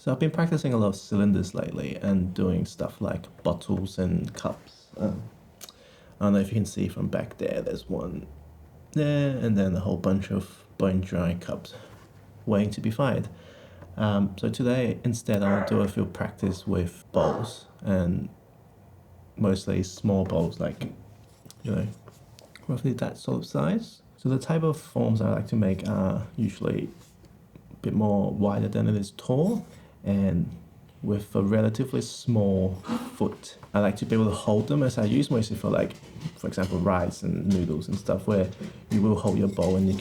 So I've been practicing a lot of cylinders lately and doing stuff like bottles and cups. I don't know if you can see from back there, there's one there, and then a whole bunch of bone dry cups waiting to be fired. So today, instead, I'll do a few practice with bowls, and mostly small bowls, like, roughly that sort of size. So the type of forms I like to make are usually a bit more wider than it is tall, and with a relatively small foot. I like to be able to hold them, as I use mostly for, like, for example, rice and noodles and stuff, where you will hold your bowl and you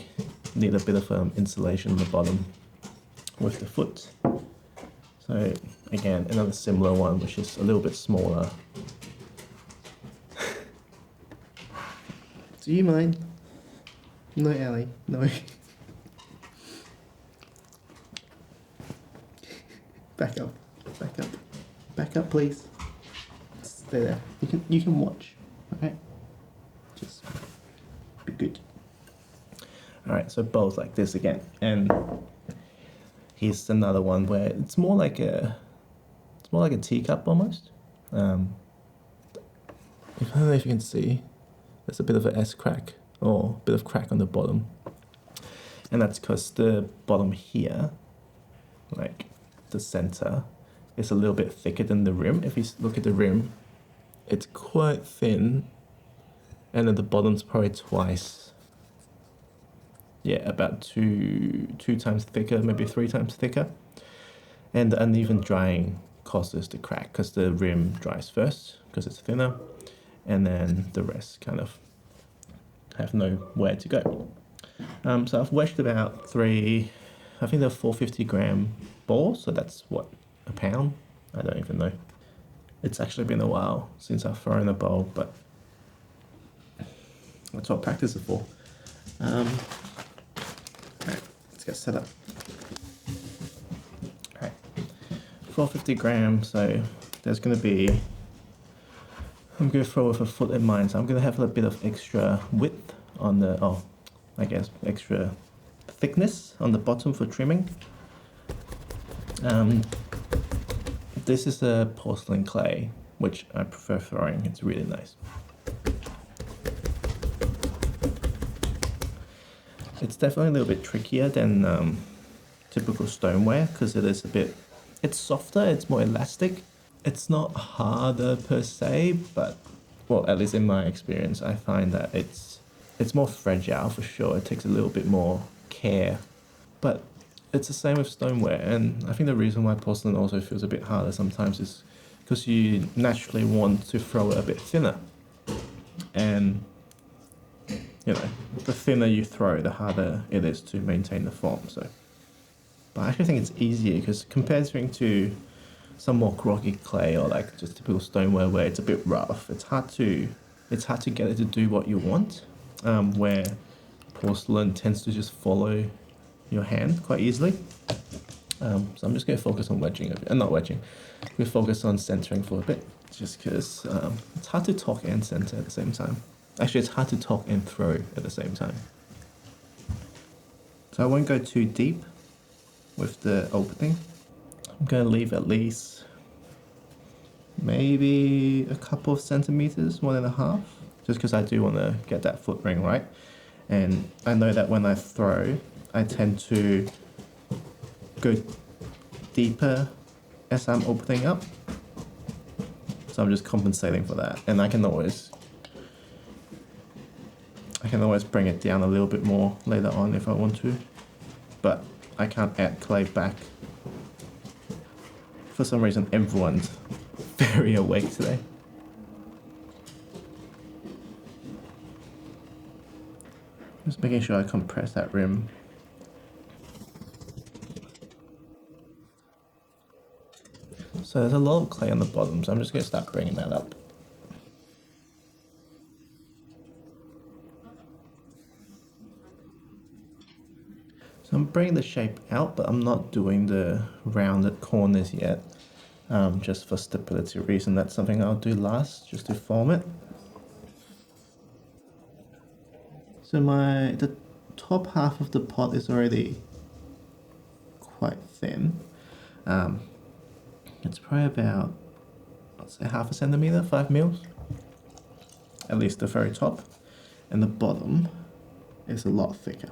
need a bit of insulation in the bottom with the foot. So again, another similar one, which is a little bit smaller. Do you mind? No, Ellie, no. Back up, back up, back up, please. Stay there. You can watch. Okay. Just be good. All right. So both like this again, and here's another one where it's more like a teacup almost. I don't know if you can see. There's a bit of an S crack or a bit of crack on the bottom, and that's because the bottom here, like the center, is a little bit thicker than the rim. If you look at the rim, it's quite thin, and then the bottom's probably twice. Yeah, about two times thicker, maybe 3 times thicker. And the uneven drying causes the crack because the rim dries first because it's thinner, and then the rest kind of have nowhere to go. So I've wedged about 3, I think they're 450 gram balls, so that's what, a pound? I don't even know. It's actually been a while since I've thrown a bowl, but that's what practice is for. Alright, let's get set up. Alright, 450 grams, so there's going to be, I'm going to throw with a foot in mind, so I'm going to have a bit of extra width on the, extra thickness on the bottom for trimming. This is a porcelain clay, which I prefer throwing. It's really nice. It's definitely a little bit trickier than typical stoneware because it's softer, it's more elastic. It's not harder per se, but, well, at least in my experience, I find that it's more fragile for sure. It takes a little bit more care, but it's the same with stoneware. And I think the reason why porcelain also feels a bit harder sometimes is because you naturally want to throw it a bit thinner. And, the thinner you throw, the harder it is to maintain the form. So, but I actually think it's easier because comparing to some more groggy clay or like just typical stoneware where it's a bit rough, it's hard to get it to do what you want. Where porcelain tends to just follow your hand quite easily. So I'm just going to focus on wedging a bit, not wedging. We'll focus on centering for a bit, just because it's hard to talk and center at the same time. Actually, it's hard to talk and throw at the same time. So I won't go too deep with the opening. I'm going to leave at least maybe a couple of centimeters, 1.5, just because I do want to get that foot ring right. And I know that when I throw, I tend to go deeper as I'm opening up. So I'm just compensating for that. And I can always bring it down a little bit more later on if I want to. But I can't add clay back. For some reason, everyone's very awake today. Just making sure I compress that rim. So there's a lot of clay on the bottom, so I'm just going to start bringing that up. So I'm bringing the shape out, but I'm not doing the rounded corners yet, just for stability reason. That's something I'll do last, just to form it. So the top half of the pot is already quite thin. It's probably about, I'd say half a centimeter, 5 mils, at least the very top, and the bottom is a lot thicker.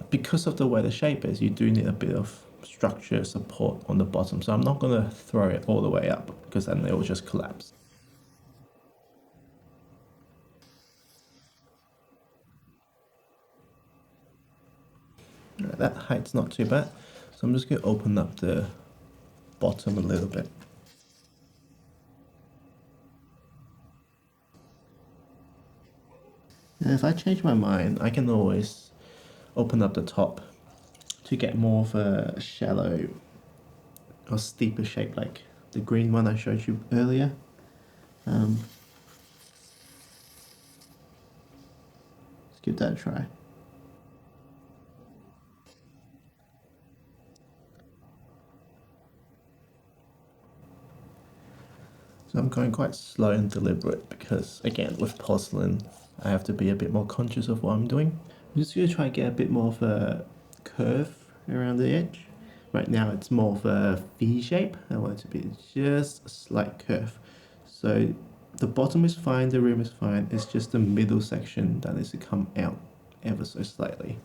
Because of the way the shape is, you do need a bit of structure support on the bottom. So I'm not going to throw it all the way up because then it will just collapse. Right, that height's not too bad. So I'm just going to open up the bottom a little bit. And if I change my mind, I can always open up the top to get more of a shallow or steeper shape like the green one I showed you earlier. Let's give that a try. So I'm going quite slow and deliberate because, again, with porcelain, I have to be a bit more conscious of what I'm doing. I'm just going to try and get a bit more of a curve around the edge. Right now it's more of a V shape. I want it to be just a slight curve. So the bottom is fine, the rim is fine. It's just the middle section that needs to come out ever so slightly.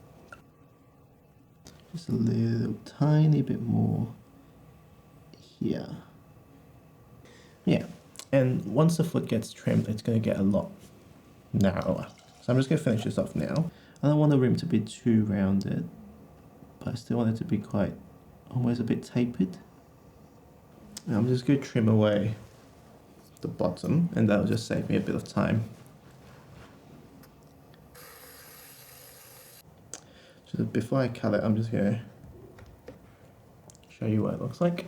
Just a little tiny bit more here. Yeah, and once the foot gets trimmed, it's going to get a lot narrower. So I'm just going to finish this off now. I don't want the rim to be too rounded, but I still want it to be quite, almost a bit tapered. And I'm just going to trim away the bottom, and that'll just save me a bit of time. So before I cut it, I'm just going to show you what it looks like.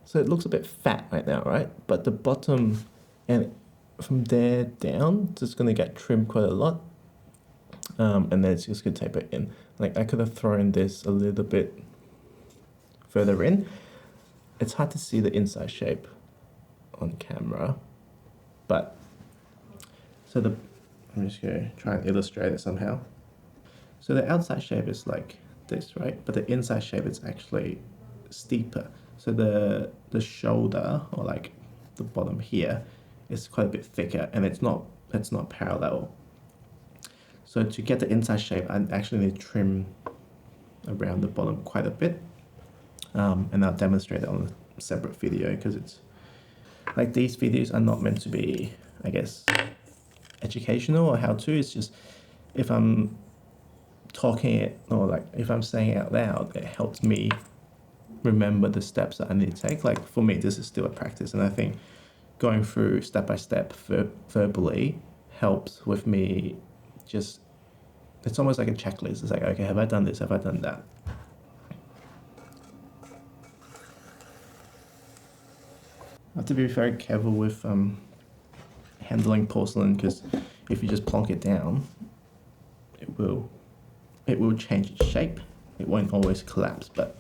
So it looks a bit fat right now, right? But the bottom and from there down, it's just going to get trimmed quite a lot. And then it's just going to taper in. Like I could have thrown this a little bit further in. It's hard to see the inside shape on camera, but I'm just going to try and illustrate it somehow. So the outside shape is like this, right? But the inside shape is actually steeper. So the shoulder, or like the bottom here, is quite a bit thicker, and it's not parallel. So to get the inside shape, I actually need to trim around the bottom quite a bit, and I'll demonstrate it on a separate video because it's like these videos are not meant to be, I guess, educational or how to. It's just if I'm talking it or like if I'm saying it out loud, it helps me remember the steps that I need to take. Like for me, this is still a practice, and I think going through step by step verbally helps with me. Just it's almost like a checklist. It's like, okay, have I done this? Have I done that? I have to be very careful with handling porcelain because if you just plonk it down, it will change its shape. It won't always collapse, but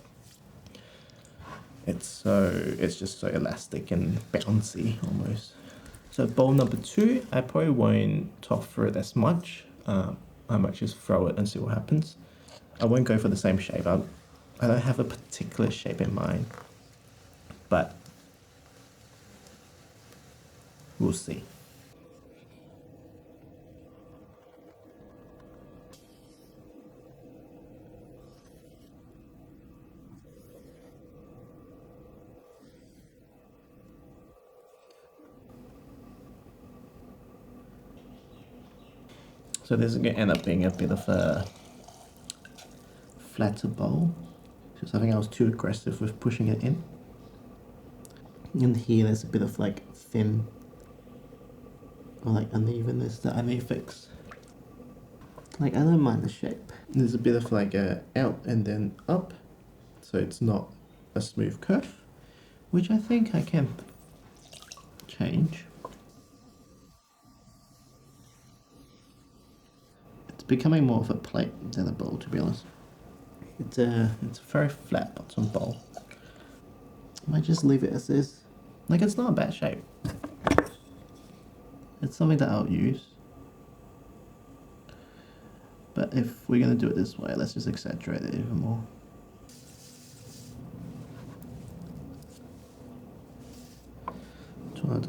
it's just so elastic and bouncy almost. So bowl number 2, I probably won't talk through it as much. I might just throw it and see what happens. I won't go for the same shape. I don't have a particular shape in mind, but we'll see. So this is going to end up being a bit of a flatter bowl, because I think I was too aggressive with pushing it in. And here there's a bit of like thin or like unevenness that I need to fix. Like I don't mind the shape. There's a bit of like a out and then up, so it's not a smooth curve, which I think I can change. It's becoming more of a plate than a bowl, to be honest. It's a very flat bottom bowl. I might just leave it as is. Like it's not a bad shape. It's something that I'll use. But if we're gonna do it this way, let's just exaggerate it even more.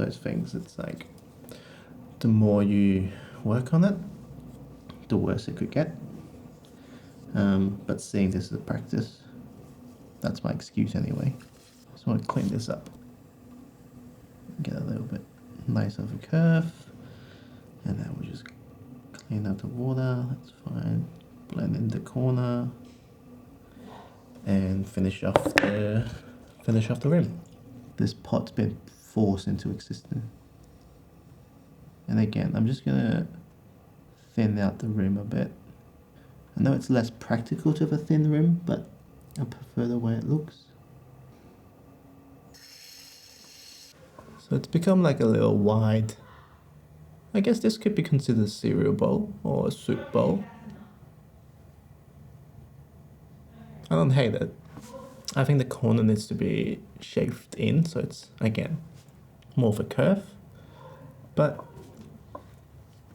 those things. It's like the more you work on it, the worse it could get. But seeing this as a practice, that's my excuse anyway. Just want to clean this up. Get a little bit nice of a curve. And then we'll just clean out the water, that's fine. Blend in the corner. And finish off the rim. This pot's been forced into existence. And again, I'm just gonna thin out the rim a bit. I know it's less practical to have a thin rim, but I prefer the way it looks. So it's become like a little wide. I guess this could be considered a cereal bowl or a soup bowl. I don't hate it. I think the corner needs to be shaved in, so it's, again, more of a curve. But,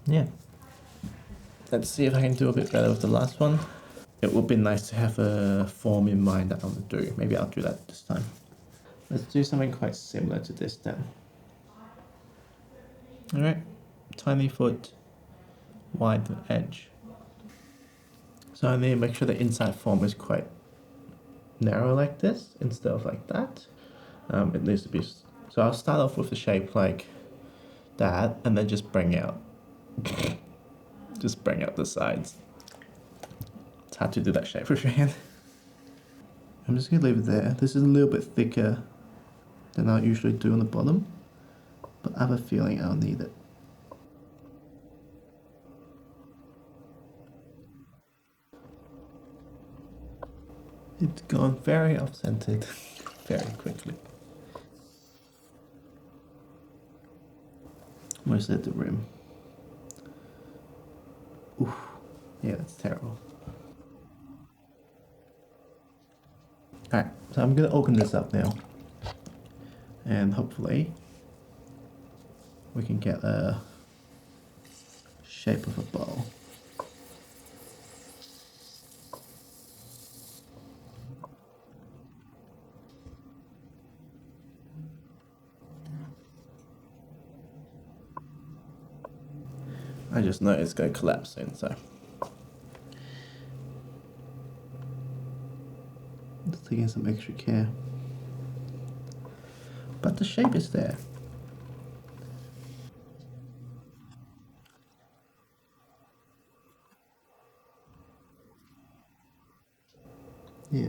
yeah. Let's see if I can do a bit better with the last one. It would be nice to have a form in mind that I want to do. Maybe I'll do that this time. Let's do something quite similar to this then. Alright, tiny foot, wide edge. So I need to make sure the inside form is quite narrow like this instead of like that. It needs to be, so I'll start off with the shape like that and then just bring out the sides. It's hard to do that shape with your hand. I'm just gonna leave it there. This is a little bit thicker than I usually do on the bottom, but I have a feeling I'll need it. It's gone very off-centered very quickly. Mostly at the rim. Oof. Yeah, that's terrible. Alright, so I'm gonna open this up now. And hopefully we can get a shape of a bowl. I just know it's going to collapse soon, so just taking some extra care. But the shape is there. Yeah.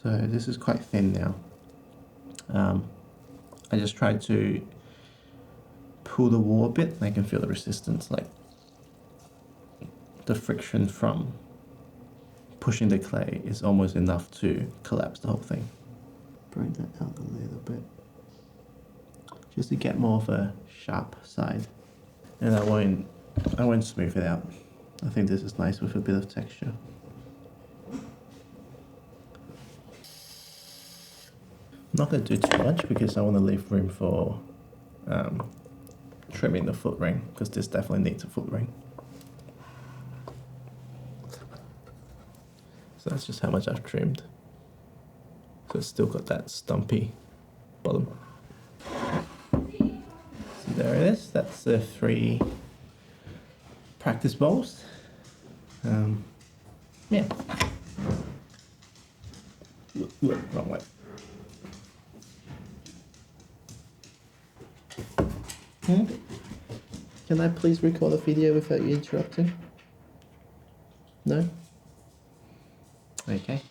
So this is quite thin now. I just tried to pull the wall a bit and I can feel the resistance, like the friction from pushing the clay is almost enough to collapse the whole thing. Bring that out a little bit just to get more of a sharp side, and I won't smooth it out. I think this is nice with a bit of texture. I'm not going to do too much because I want to leave room for trimming the foot ring, because this definitely needs a foot ring. So that's just how much I've trimmed. So it's still got that stumpy bottom. So there it is. That's the 3 practice bowls. Yeah. Wrong way. Can I please record a video without you interrupting? No? Okay.